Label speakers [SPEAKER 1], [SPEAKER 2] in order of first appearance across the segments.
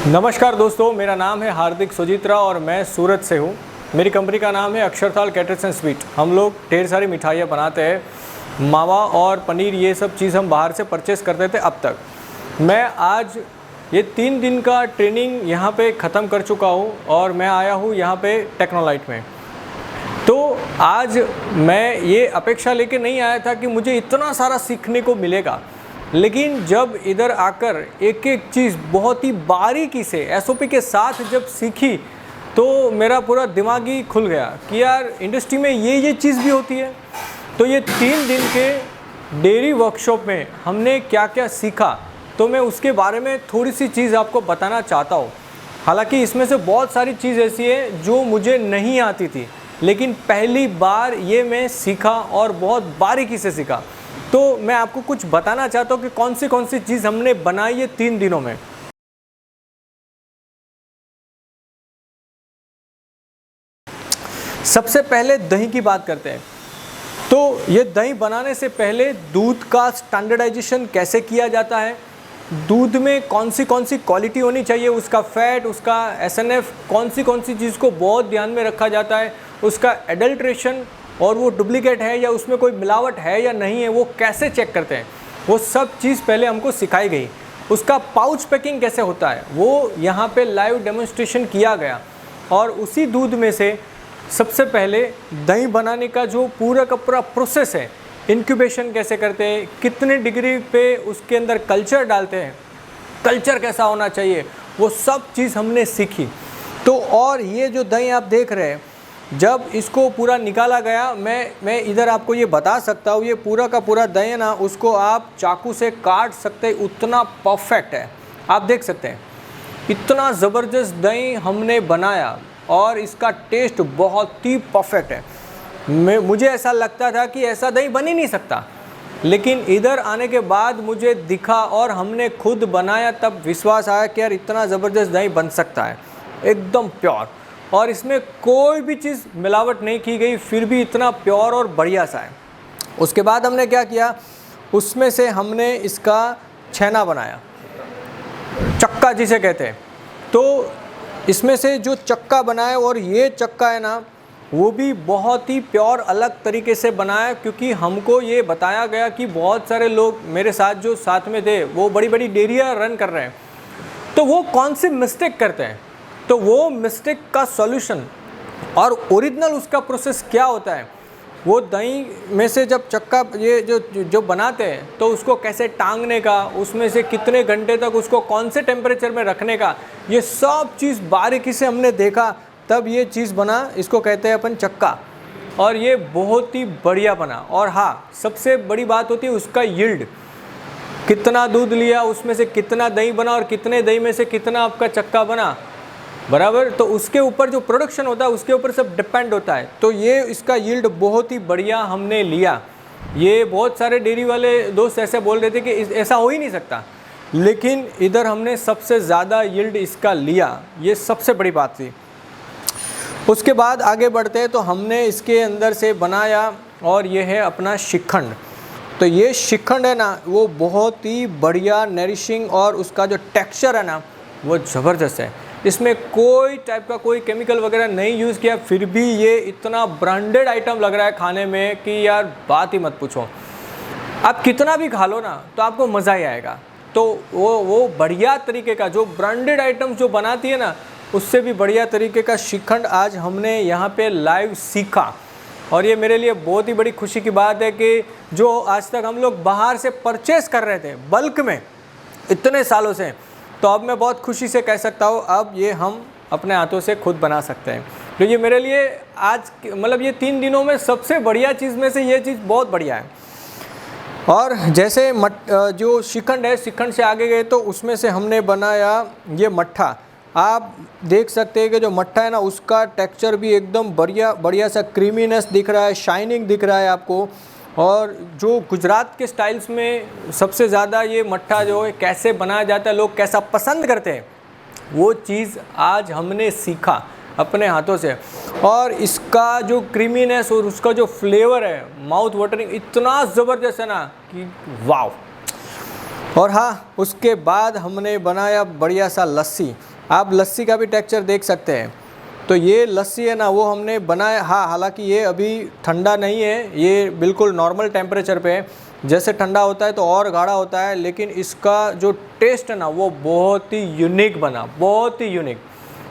[SPEAKER 1] नमस्कार दोस्तों, मेरा नाम है हार्दिक सुजित्रा और मैं सूरत से हूँ। मेरी कंपनी का नाम है अक्षरताल कैटरर्स एंड स्वीट। हम लोग ढेर सारी मिठाइयाँ बनाते हैं। मावा और पनीर ये सब चीज़ हम बाहर से परचेज़ करते थे। अब तक मैं आज ये 3 दिन का ट्रेनिंग यहाँ पे ख़त्म कर चुका हूँ और मैं आया हूँ यहाँ पे टेक्नोलाइट में। तो आज मैं ये अपेक्षा लेके नहीं आया था कि मुझे इतना सारा सीखने को मिलेगा, लेकिन जब इधर आकर एक एक चीज़ बहुत ही बारीकी से एसओपी के साथ जब सीखी तो मेरा पूरा दिमाग ही खुल गया कि यार इंडस्ट्री में ये चीज़ भी होती है। तो ये 3 दिन के डेयरी वर्कशॉप में हमने क्या क्या सीखा, तो मैं उसके बारे में थोड़ी सी चीज़ आपको बताना चाहता हूँ। हालांकि इसमें से बहुत सारी चीज़ ऐसी है जो मुझे नहीं आती थी, लेकिन पहली बार ये मैं सीखा और बहुत बारीकी से सीखा। तो मैं आपको कुछ बताना चाहता हूँ कि कौन सी चीज़ हमने बनाई ये 3 दिनों में। सबसे पहले दही की बात करते हैं। तो ये दही बनाने से पहले दूध का स्टैंडर्डाइजेशन कैसे किया जाता है, दूध में कौन सी क्वालिटी होनी चाहिए, उसका फैट, उसका एसएनएफ, कौन सी चीज़ को बहुत ध्यान में रखा जाता है, उसका एडल्ट्रेशन और वो डुप्लीकेट है या उसमें कोई मिलावट है या नहीं है, वो कैसे चेक करते हैं, वो सब चीज़ पहले हमको सिखाई गई। उसका पाउच पैकिंग कैसे होता है वो यहाँ पे लाइव डेमोन्स्ट्रेशन किया गया। और उसी दूध में से सबसे पहले दही बनाने का जो पूरा का पूरा प्रोसेस है, इंक्यूबेशन कैसे करते हैं, कितने डिग्री पे उसके अंदर कल्चर डालते हैं, कल्चर कैसा होना चाहिए, वो सब चीज़ हमने सीखी। तो और ये जो दही आप देख रहे हैं, जब इसको पूरा निकाला गया, मैं इधर आपको ये बता सकता हूँ, ये पूरा का पूरा दही ना, उसको आप चाकू से काट सकते हैं, उतना परफेक्ट है। आप देख सकते हैं इतना ज़बरदस्त दही हमने बनाया और इसका टेस्ट बहुत ही परफेक्ट है। मुझे ऐसा लगता था कि ऐसा दही बन ही नहीं सकता, लेकिन इधर आने के बाद मुझे दिखा और हमने खुद बनाया, तब विश्वास आया कि यार इतना ज़बरदस्त दही बन सकता है, एकदम प्योर, और इसमें कोई भी चीज़ मिलावट नहीं की गई, फिर भी इतना प्योर और बढ़िया सा है। उसके बाद हमने क्या किया, उसमें से हमने इसका छेना बनाया, चक्का जिसे कहते हैं। तो इसमें से जो चक्का बनाया, और ये चक्का है ना, वो भी बहुत ही प्योर अलग तरीके से बनाया, क्योंकि हमको ये बताया गया कि बहुत सारे लोग मेरे साथ जो साथ में थे वो बड़ी बड़ी डेयरियाँ रन कर रहे हैं, तो वो कौन सी मिस्टेक करते हैं, तो वो मिस्टेक का सॉल्यूशन और ओरिजिनल उसका प्रोसेस क्या होता है, वो दही में से जब चक्का ये जो बनाते हैं तो उसको कैसे टांगने का, उसमें से कितने घंटे तक उसको कौन से टेम्परेचर में रखने का, ये सब चीज़ बारीकी से हमने देखा, तब ये चीज़ बना। इसको कहते हैं अपन चक्का, और ये बहुत ही बढ़िया बना। और हाँ, सबसे बड़ी बात होती है उसका यील्ड, कितना दूध लिया, उसमें से कितना दही बना और कितने दही में से कितना आपका चक्का बना, बराबर। तो उसके ऊपर जो प्रोडक्शन होता है उसके ऊपर सब डिपेंड होता है। तो ये इसका यील्ड बहुत ही बढ़िया हमने लिया। ये बहुत सारे डेयरी वाले दोस्त ऐसे बोल रहे थे कि ऐसा हो ही नहीं सकता, लेकिन इधर हमने सबसे ज़्यादा यील्ड इसका लिया, ये सबसे बड़ी बात थी। उसके बाद आगे बढ़ते हैं, तो हमने इसके अंदर से बनाया, और ये है अपना श्रीखंड। तो ये श्रीखंड है ना, वो बहुत ही बढ़िया नरिशिंग, और उसका जो टेक्सचर है ना वो ज़बरदस्त है। इसमें कोई टाइप का कोई केमिकल वगैरह नहीं यूज़ किया, फिर भी ये इतना ब्रांडेड आइटम लग रहा है खाने में कि यार बात ही मत पूछो। आप कितना भी खा लो ना तो आपको मज़ा ही आएगा। तो वो बढ़िया तरीके का जो ब्रांडेड आइटम जो बनाती है ना, उससे भी बढ़िया तरीके का श्रीखंड आज हमने यहाँ पे लाइव सीखा। और ये मेरे लिए बहुत ही बड़ी खुशी की बात है कि जो आज तक हम लोग बाहर से परचेस कर रहे थे बल्क में इतने सालों से, तो अब मैं बहुत खुशी से कह सकता हूँ अब ये हम अपने हाथों से खुद बना सकते हैं। तो ये मेरे लिए आज मतलब ये 3 दिनों में सबसे बढ़िया चीज़ में से ये चीज़ बहुत बढ़िया है। और जैसे जो श्रीखंड है, श्रीखंड से आगे गए तो उसमें से हमने बनाया ये मट्ठा। आप देख सकते हैं कि जो मट्ठा है ना, उसका टेक्सचर भी एकदम बढ़िया सा क्रीमीनेस दिख रहा है, शाइनिंग दिख रहा है आपको। और जो गुजरात के स्टाइल्स में सबसे ज़्यादा ये मट्ठा जो है कैसे बनाया जाता है, लोग कैसा पसंद करते हैं, वो चीज़ आज हमने सीखा अपने हाथों से। और इसका जो क्रीमीनेस और उसका जो फ्लेवर है, माउथ वाटरिंग, इतना ज़बरदस्त है ना कि वाव। और हाँ, उसके बाद हमने बनाया बढ़िया सा लस्सी। आप लस्सी का भी टेक्सचर देख सकते हैं। तो ये लस्सी है ना, वो हमने बनाया, हाँ हालांकि ये अभी ठंडा नहीं है, ये बिल्कुल नॉर्मल टेम्परेचर पे है। जैसे ठंडा होता है तो और गाढ़ा होता है, लेकिन इसका जो टेस्ट है ना वो बहुत ही यूनिक बना, बहुत ही यूनिक,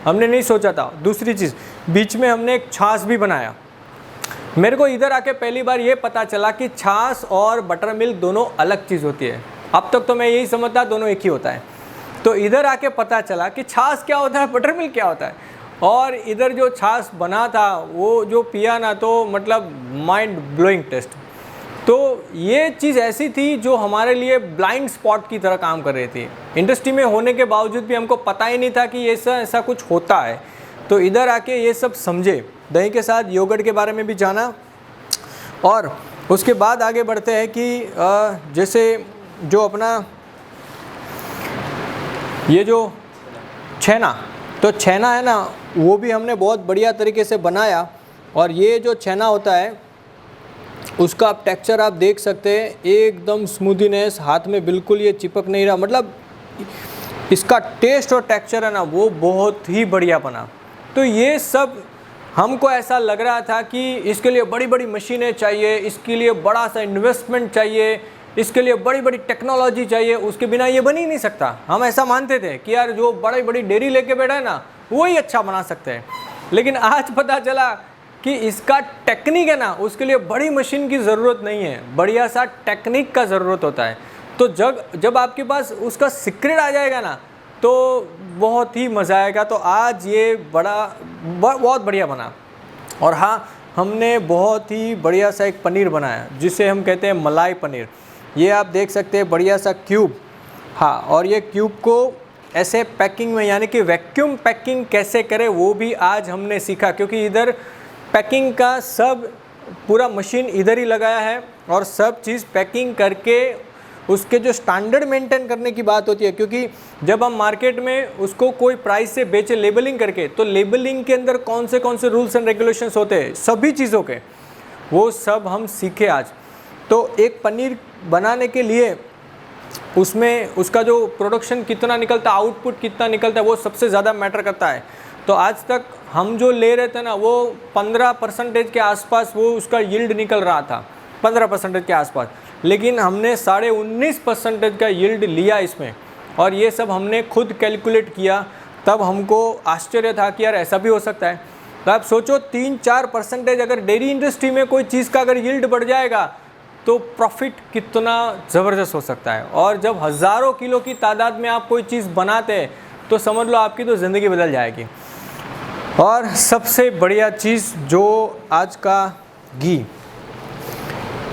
[SPEAKER 1] हमने नहीं सोचा था। दूसरी चीज़, बीच में हमने एक छाछ भी बनाया। मेरे को इधर आके पहली बार ये पता चला कि छाछ और बटर मिल्क दोनों अलग चीज़ होती है। अब तक तो मैं यही समझता दोनों एक ही होता है। तो इधर आके पता चला कि छाछ क्या होता है, बटर मिल्क क्या होता है। और इधर जो छाछ बना था वो जो पिया ना, तो मतलब माइंड ब्लोइंग टेस्ट। तो ये चीज़ ऐसी थी जो हमारे लिए ब्लाइंड स्पॉट की तरह काम कर रही थी। इंडस्ट्री में होने के बावजूद भी हमको पता ही नहीं था कि ऐसा कुछ होता है। तो इधर आके ये सब समझे, दही के साथ योगर्ट के बारे में भी जाना। और उसके बाद आगे बढ़ते हैं कि जैसे जो अपना ये जो छेना, तो छेना है ना, वो भी हमने बहुत बढ़िया तरीके से बनाया। और ये जो छेना होता है उसका आप टेक्सचर आप देख सकते हैं, एकदम स्मूदीनेस, हाथ में बिल्कुल ये चिपक नहीं रहा, मतलब इसका टेस्ट और टेक्सचर है ना वो बहुत ही बढ़िया बना। तो ये सब हमको ऐसा लग रहा था कि इसके लिए बड़ी बड़ी मशीनें चाहिए, इसके लिए बड़ा सा इन्वेस्टमेंट चाहिए, इसके लिए बड़ी बड़ी टेक्नोलॉजी चाहिए, उसके बिना ये बन ही नहीं सकता। हम ऐसा मानते थे कि यार जो बड़ी बड़ी डेयरी लेके बैठा है ना वो ही अच्छा बना सकते हैं। लेकिन आज पता चला कि इसका टेक्निक है ना, उसके लिए बड़ी मशीन की ज़रूरत नहीं है, बढ़िया सा टेक्निक का ज़रूरत होता है। तो जब आपके पास उसका सीक्रेट आ जाएगा ना तो बहुत ही मज़ा आएगा। तो आज ये बहुत बढ़िया बना। और हाँ, हमने बहुत ही बढ़िया सा एक पनीर बनाया जिसे हम कहते हैं मलाई पनीर। ये आप देख सकते हैं, बढ़िया सा क्यूब। हाँ, और ये क्यूब को ऐसे पैकिंग में, यानी कि वैक्यूम पैकिंग कैसे करें वो भी आज हमने सीखा, क्योंकि इधर पैकिंग का सब पूरा मशीन इधर ही लगाया है। और सब चीज़ पैकिंग करके उसके जो स्टैंडर्ड मेंटेन करने की बात होती है, क्योंकि जब हम मार्केट में उसको कोई प्राइस से बेचे लेबलिंग करके, तो लेबलिंग के अंदर कौन से रूल्स एंड रेगुलेशंस होते हैं सभी चीज़ों के, वो सब हम सीखे आज। तो एक पनीर बनाने के लिए उसमें उसका जो प्रोडक्शन कितना निकलता है, आउटपुट कितना निकलता है, वो सबसे ज़्यादा मैटर करता है। तो आज तक हम जो ले रहे थे ना वो 15% के आसपास वो उसका यील्ड निकल रहा था, 15% के आसपास। लेकिन हमने 19.5% का यील्ड लिया इसमें, और ये सब हमने खुद कैलकुलेट किया। तब हमको आश्चर्य था कि यार ऐसा भी हो सकता है। तो आप सोचो 3-4% अगर डेयरी इंडस्ट्री में कोई चीज़ का अगर यील्ड बढ़ जाएगा तो प्रॉफिट कितना ज़बरदस्त हो सकता है। और जब हज़ारों किलो की तादाद में आप कोई चीज़ बनाते हैं तो समझ लो आपकी तो ज़िंदगी बदल जाएगी। और सबसे बढ़िया चीज़ जो आज का घी,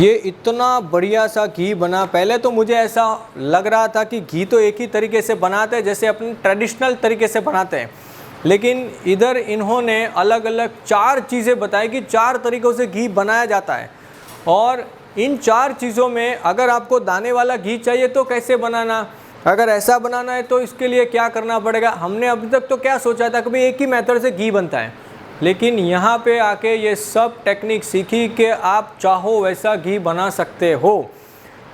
[SPEAKER 1] ये इतना बढ़िया सा घी बना। पहले तो मुझे ऐसा लग रहा था कि घी तो एक ही तरीके से बनाते हैं जैसे अपने ट्रेडिशनल तरीके से बनाते हैं, लेकिन इधर इन्होंने अलग अलग 4 चीज़ें बताई कि 4 तरीक़ों से घी बनाया जाता है। और इन 4 चीज़ों में अगर आपको दाने वाला घी चाहिए तो कैसे बनाना, अगर ऐसा बनाना है तो इसके लिए क्या करना पड़ेगा। हमने अभी तक तो क्या सोचा था कि भाई एक ही मेथड से घी बनता है, लेकिन यहाँ पे आके ये सब टेक्निक सीखी कि आप चाहो वैसा घी बना सकते हो।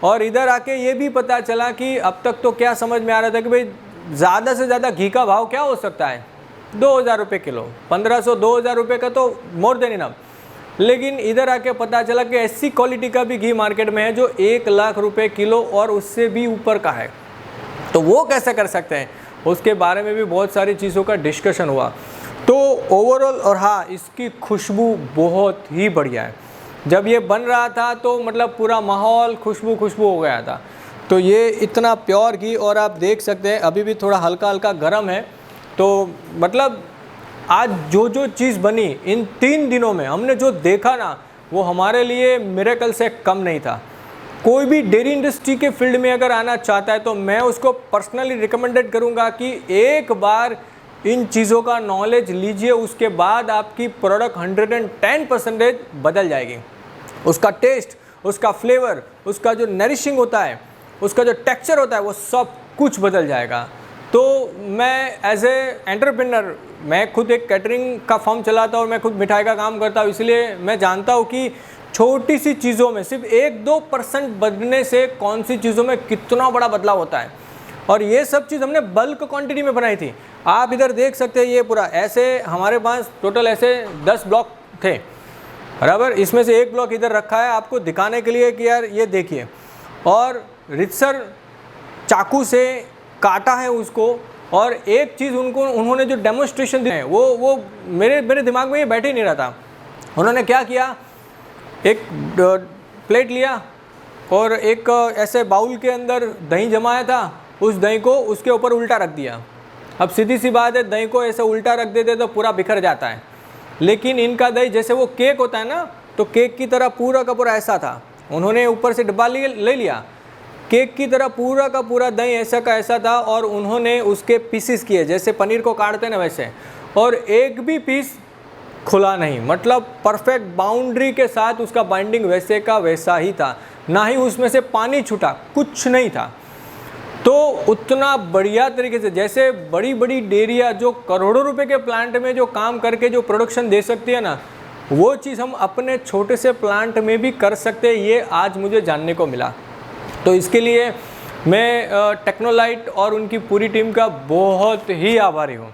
[SPEAKER 1] और इधर आके ये भी पता चला कि अब तक तो क्या समझ में आ रहा था कि भाई ज़्यादा से ज़्यादा घी का भाव क्या हो सकता है, 2000 रुपये किलो, 1500-2000 रुपये का तो मोर देन इनफ। लेकिन इधर आके पता चला कि ऐसी क्वालिटी का भी घी मार्केट में है जो 1 लाख रुपए किलो और उससे भी ऊपर का है। तो वो कैसे कर सकते हैं, उसके बारे में भी बहुत सारी चीज़ों का डिस्कशन हुआ। तो ओवरऑल, और हाँ, इसकी खुशबू बहुत ही बढ़िया है। जब ये बन रहा था तो मतलब पूरा माहौल खुशबू हो गया था। तो ये इतना प्योर घी, और आप देख सकते हैं अभी भी थोड़ा हल्का हल्का गर्म है। तो मतलब आज जो चीज़ बनी इन 3 दिनों में, हमने जो देखा ना वो हमारे लिए मिरेकल से कम नहीं था। कोई भी डेयरी इंडस्ट्री के फील्ड में अगर आना चाहता है तो मैं उसको पर्सनली रिकमेंडेड करूंगा कि एक बार इन चीज़ों का नॉलेज लीजिए, उसके बाद आपकी प्रोडक्ट 110% बदल जाएगी। उसका टेस्ट, उसका फ्लेवर, उसका जो नरिशिंग होता है, उसका जो टेक्सचर होता है, वो सब कुछ बदल जाएगा। तो मैं एज ए एंटरप्रेन्योर, मैं खुद एक कैटरिंग का फर्म चलाता हूँ और मैं खुद मिठाई का काम करता हूँ, इसलिए मैं जानता हूँ कि छोटी सी चीज़ों में सिर्फ 1-2% बढ़ने से कौन सी चीज़ों में कितना बड़ा बदलाव होता है। और ये सब चीज़ हमने बल्क क्वांटिटी में बनाई थी। आप इधर देख सकते हैं ये पूरा ऐसे, हमारे पास टोटल ऐसे 10 ब्लॉक थे बराबर। इसमें से एक ब्लॉक इधर रखा है आपको दिखाने के लिए कि यार ये देखिए, और रितसर चाकू से काटा है उसको। और एक चीज़ उन्होंने जो डेमोन्स्ट्रेशन दिया है वो मेरे दिमाग में ये बैठ ही नहीं रहा था। उन्होंने क्या किया, एक प्लेट लिया और एक ऐसे बाउल के अंदर दही जमाया था, उस दही को उसके ऊपर उल्टा रख दिया। अब सीधी सी बात है, दही को ऐसे उल्टा रख देते तो पूरा बिखर जाता है, लेकिन इनका दही जैसे वो केक होता है ना, तो केक की तरह पूरा का पूरा ऐसा था। उन्होंने ऊपर से डब्बा ले लिया, केक की तरह पूरा का पूरा दही ऐसा का ऐसा था, और उन्होंने उसके पीसेस किए जैसे पनीर को काटते ना वैसे, और एक भी पीस खुला नहीं, मतलब परफेक्ट बाउंड्री के साथ उसका बाइंडिंग वैसे का वैसा ही था, ना ही उसमें से पानी छूटा, कुछ नहीं था। तो उतना बढ़िया तरीके से, जैसे बड़ी बड़ी डेयरियाँ जो करोड़ों रुपए के प्लांट में जो काम करके जो प्रोडक्शन दे सकती है ना, वो चीज़ हम अपने छोटे से प्लांट में भी कर सकते हैं, ये आज मुझे जानने को मिला। तो इसके लिए मैं टेक्नोलाइट और उनकी पूरी टीम का बहुत ही आभारी हूँ।